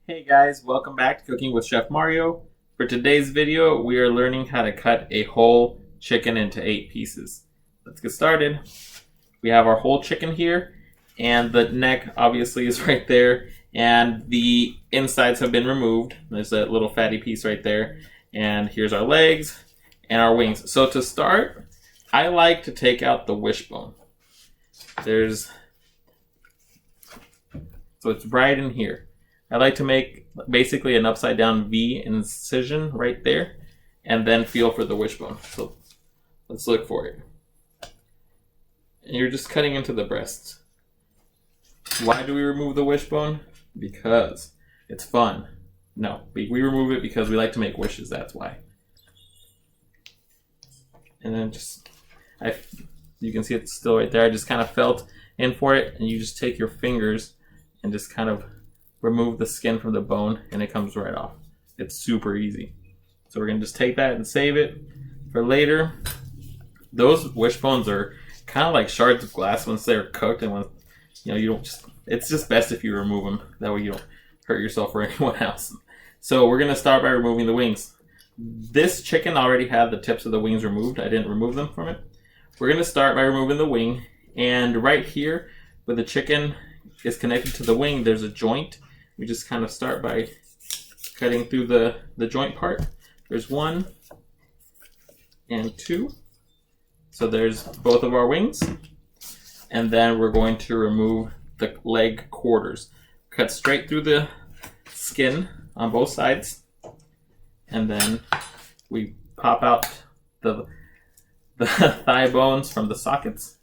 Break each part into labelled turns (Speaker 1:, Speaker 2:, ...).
Speaker 1: Hey guys, welcome back to Cooking with Chef Mario. For today's video, we are learning how to cut a whole chicken into 8 pieces. Let's get started. We have our whole chicken here, and the neck obviously is right there, and the insides have been removed. There's that little fatty piece right there, and here's our legs and our wings. So to start, I like to take out the wishbone. So it's right in here. I like to make basically an upside down V incision right there and then feel for the wishbone. So let's look for it. And you're just cutting into the breast. Why do we remove the wishbone? Because it's fun. No, we remove it because we like to make wishes, that's why. And then you can see it's still right there. I just kind of felt in for it, and you just take your fingers and just kind of remove the skin from the bone, and it comes right off. It's super easy. So we're gonna just take that and save it for later. Those wishbones are kind of like shards of glass once they're cooked, and when you don't it's just best if you remove them. That way you don't hurt yourself or anyone else. So we're gonna start by removing the wings. This chicken already had the tips of the wings removed. I didn't remove them from it. We're gonna start by removing the wing, and right here where the chicken is connected to the wing, there's a joint. We just kind of start by cutting through the joint part. There's 1 and 2. So there's both of our wings. And then we're going to remove the leg quarters. Cut straight through the skin on both sides. And then we pop out the thigh bones from the sockets.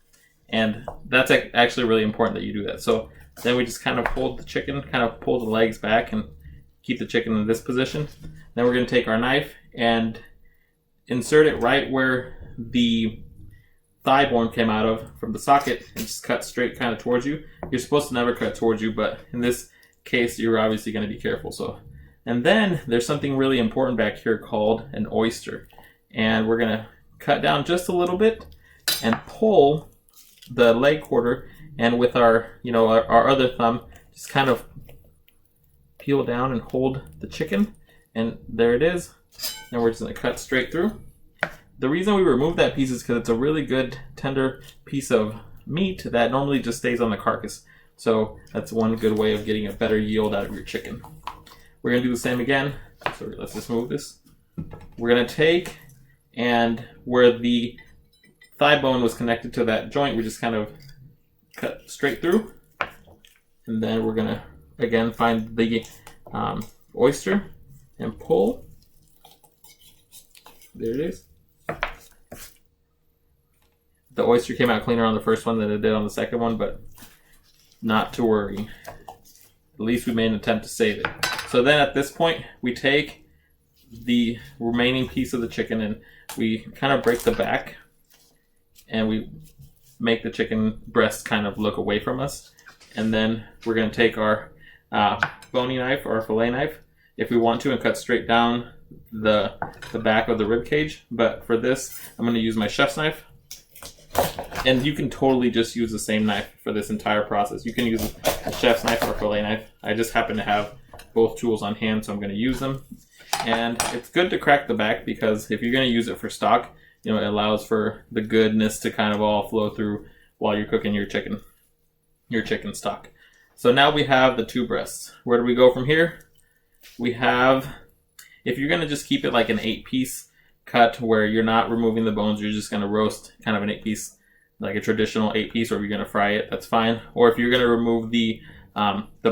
Speaker 1: And that's actually really important that you do that. So then we just kind of hold the chicken, kind of pull the legs back and keep the chicken in this position. Then we're going to take our knife and insert it right where the thigh bone came out of from the socket and just cut straight kind of towards you. You're supposed to never cut towards you, but in this case, you're obviously going to be careful. And then there's something really important back here called an oyster. And we're going to cut down just a little bit and pull the leg quarter, and with our other thumb, just kind of peel down and hold the chicken, and there it is. And we're just going to cut straight through. The reason we remove that piece is because it's a really good tender piece of meat that normally just stays on the carcass. So that's one good way of getting a better yield out of your chicken. We're going to do the same again. So let's just move this. We're going to take, and where the thigh bone was connected to that joint, we just kind of cut straight through, and then we're gonna again find the oyster and pull. There it is. The oyster came out cleaner on the first one than it did on the second one, but not to worry. At least we made an attempt to save it. So then at this point, we take the remaining piece of the chicken and we kind of break the back, and we make the chicken breast kind of look away from us. And then we're going to take our bony knife or fillet knife if we want to and cut straight down the back of the rib cage. But for this, I'm going to use my chef's knife. And you can totally just use the same knife for this entire process. You can use a chef's knife or a fillet knife. I just happen to have both tools on hand, so I'm going to use them. And it's good to crack the back because if you're going to use it for stock, it allows for the goodness to kind of all flow through while you're cooking your chicken stock. So now we have the 2 breasts. Where do we go from here? We have, if you're going to just keep it like an 8-piece cut where you're not removing the bones, you're just going to roast kind of an 8-piece, like a traditional 8-piece, or if you're going to fry it, that's fine. Or if you're going to remove the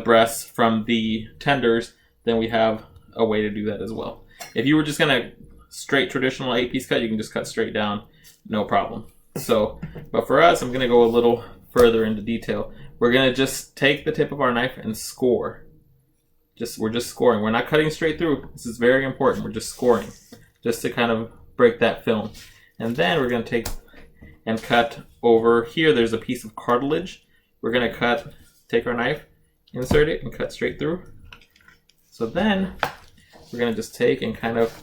Speaker 1: breasts from the tenders, then we have a way to do that as well. If you were just going to straight traditional 8-piece cut, you can just cut straight down, no problem. But for us, I'm going to go a little further into detail. We're going to just take the tip of our knife and score. We're just scoring. We're not cutting straight through. This is very important. We're just scoring, just to kind of break that film. And then we're going to take and cut over here. There's a piece of cartilage. We're going to take our knife, insert it, and cut straight through. So then we're going to just take and kind of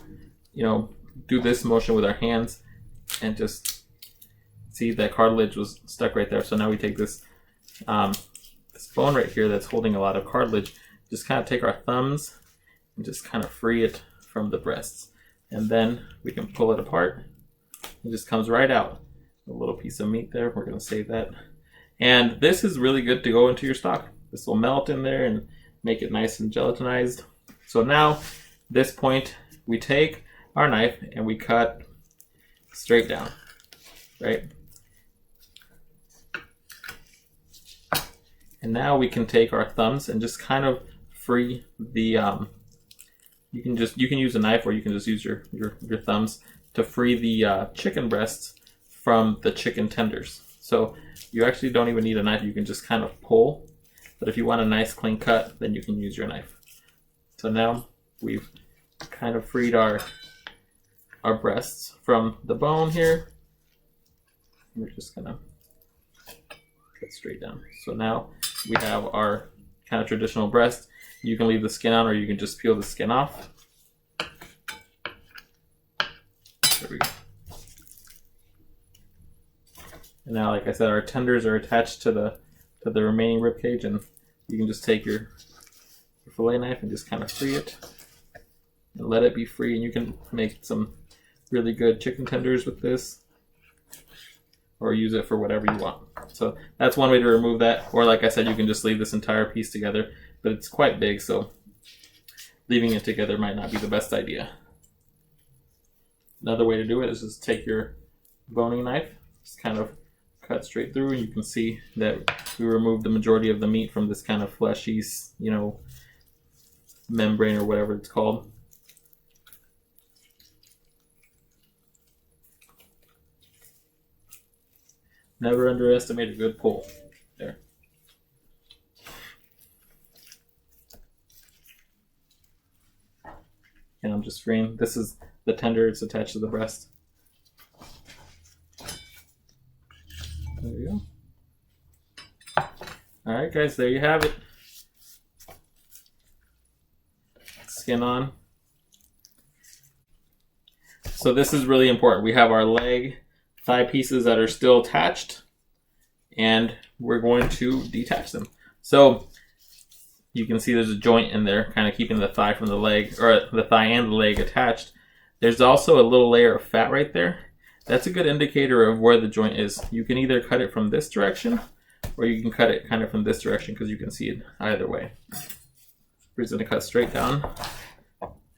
Speaker 1: do this motion with our hands and just see that cartilage was stuck right there. So now we take this bone right here that's holding a lot of cartilage just kind of take our thumbs and just kind of free it from the breasts. And then we can pull it apart. It just comes right out. A little piece of meat there. We're going to save that. And this is really good to go into your stock. This will melt in there and make it nice and gelatinized. So now, at this point, we take our knife and we cut straight down, right? And now we can take our thumbs and just kind of free the, you can use a knife, or you can just use your thumbs to free the chicken breasts from the chicken tenders. So you actually don't even need a knife, you can just kind of pull. But if you want a nice clean cut, then you can use your knife. So now we've kind of freed our breasts from the bone here. We're just gonna cut straight down. So now we have our kind of traditional breast. You can leave the skin on, or you can just peel the skin off. There we go. And now, like I said, our tenders are attached to the remaining rib cage, and you can just take your fillet knife and just kind of free it and let it be free, and you can make some really good chicken tenders with this, or use it for whatever you want. So that's one way to remove that, or like I said, you can just leave this entire piece together, but it's quite big, so leaving it together might not be the best idea. Another way to do it is just take your boning knife, just kind of cut straight through, and you can see that we removed the majority of the meat from this kind of fleshy, you know, membrane or whatever it's called. Never underestimate a good pull. There. And I'm just freeing. This is the tender, it's attached to the breast. There you go. Alright guys, there you have it. Skin on. So this is really important. We have our leg, thigh pieces that are still attached, and we're going to detach them. So you can see there's a joint in there, kind of keeping the thigh from the leg, or the thigh and the leg attached. There's also a little layer of fat right there. That's a good indicator of where the joint is. You can either cut it from this direction, or you can cut it kind of from this direction, because you can see it either way. We're just going to cut straight down,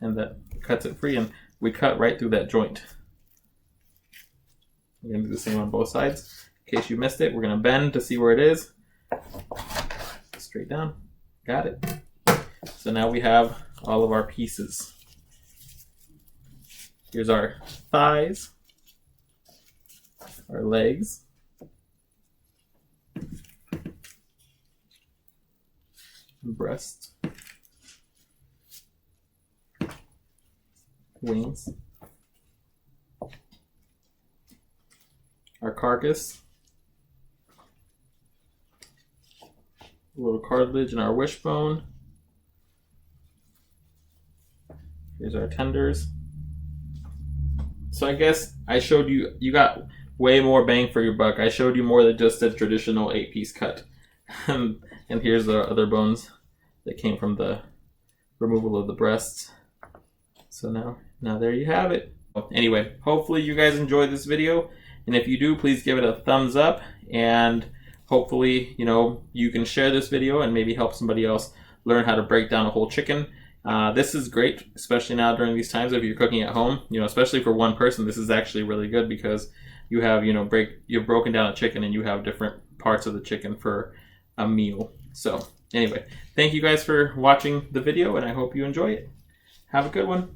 Speaker 1: and that cuts it free, and we cut right through that joint. We're going to do the same on both sides. In case you missed it, we're going to bend to see where it is. Straight down. Got it. So now we have all of our pieces. Here's our thighs, our legs, breast, wings, our carcass, a little cartilage in our wishbone. Here's our tenders. So I guess I showed you, you got way more bang for your buck. I showed you more than just a traditional 8-piece cut. And here's the other bones that came from the removal of the breasts. So now there you have it. Anyway, hopefully you guys enjoyed this video. And if you do, please give it a thumbs up. And hopefully, you know, you can share this video and maybe help somebody else learn how to break down a whole chicken. This is great, especially now during these times if you're cooking at home. You know, especially for one person, this is actually really good because you have, you know, you've broken down a chicken and you have different parts of the chicken for a meal. So anyway, thank you guys for watching the video, and I hope you enjoy it. Have a good one.